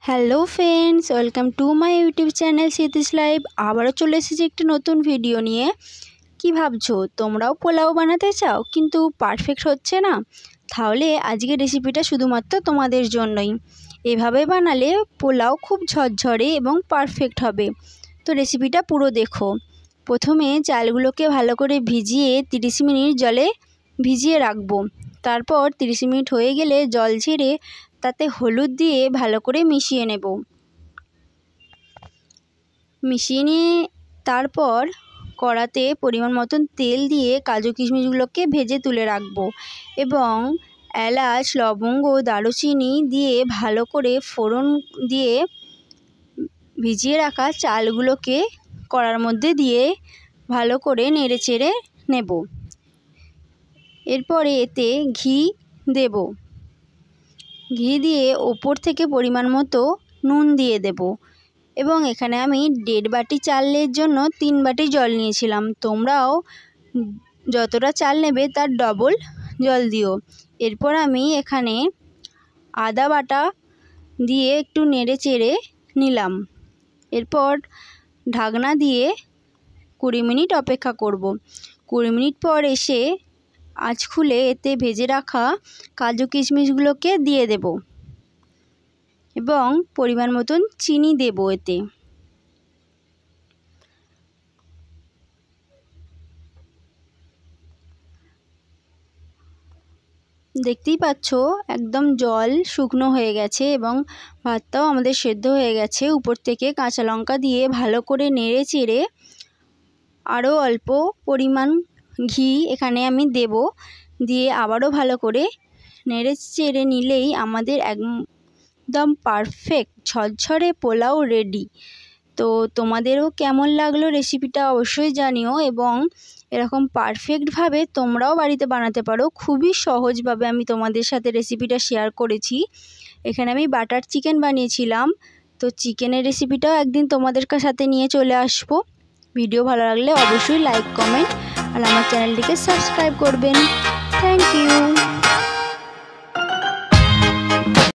Hello friends, welcome to my YouTube channel সিতিস live. আবারও চলে এসেছি একটি নতুন ভিডিও নিয়ে। কি ভাবছো, তোমরাও পোলাও বানাতে চাও কিন্তু পারফেক্ট হচ্ছে না? তাহলে আজকের রেসিপিটা শুধুমাত্র তোমাদের জন্যই। এভাবে বানালে পোলাও খুব ঝরঝরে এবং পারফেক্ট হবে। তো রেসিপিটা পুরো দেখো। প্রথমে চালগুলোকে ভালো করে ভিজিয়ে 30 মিনিট জলে ভিজিয়ে রাখবো। তারপর 30 মিনিট হয়ে গেলে জল ঝেড়ে তাতে হলুদ দিয়ে ভালো করে মিশিয়ে নেব। মিশিয়ে নিয়ে তারপর কড়াতে পরিমাণ মতন তেল দিয়ে কাজু কিশমিশগুলোকে ভেজে তুলে রাখবো এবং এলাচ, লবঙ্গ, দারুচিনি দিয়ে ভালো করে ফোড়ন দিয়ে ভিজিয়ে রাখা চালগুলোকে কড়ার মধ্যে দিয়ে ভালো করে নেড়ে চেড়ে নেব। এরপরে এতে ঘি দেব। ঘি দিয়ে ওপর থেকে পরিমাণ মতো নুন দিয়ে দেব এবং এখানে আমি 1.5 বাটি চালের জন্য 3 বাটি জল নিয়েছিলাম। তোমরাও যতটা চাল নেবে তার ডবল জল দিও। এরপর আমি এখানে আদা বাটা দিয়ে একটু নেড়ে চেড়ে নিলাম। এরপর ঢাকনা দিয়ে 20 মিনিট অপেক্ষা করব। 20 মিনিট পর এসে আঁচ খুলে এতে ভেজে রাখা কাজু কিশমিশগুলোকে দিয়ে দেব এবং পরিমাণ মতন চিনি দেব এতে। দেখতেই পাচ্ছ একদম জল শুকনো হয়ে গেছে এবং ভাতটাও আমাদের সেদ্ধ হয়ে গেছে। উপর থেকে কাঁচা লঙ্কা দিয়ে ভালো করে নেড়ে চেড়ে আরও অল্প পরিমাণ ঘি এখানে আমি দেব। দিয়ে আবারও ভালো করে নেড়ে চেড়ে নিলেই আমাদের একদম পারফেক্ট ঝরঝরে পোলাও রেডি। তো তোমাদেরও কেমন লাগলো রেসিপিটা অবশ্যই জানিও এবং এরকম পারফেক্টভাবে তোমরাও বাড়িতে বানাতে পারো। খুবই সহজভাবে আমি তোমাদের সাথে রেসিপিটা শেয়ার করেছি। এখানে আমি বাটার চিকেন বানিয়েছিলাম। তো চিকেনের রেসিপিটাও একদিন তোমাদের সাথে নিয়ে চলে আসবো। ভিডিও ভালো লাগলে অবশ্যই লাইক, কমেন্ট আর আমার চ্যানেলটিকে সাবস্ক্রাইব করবেন। Thank you.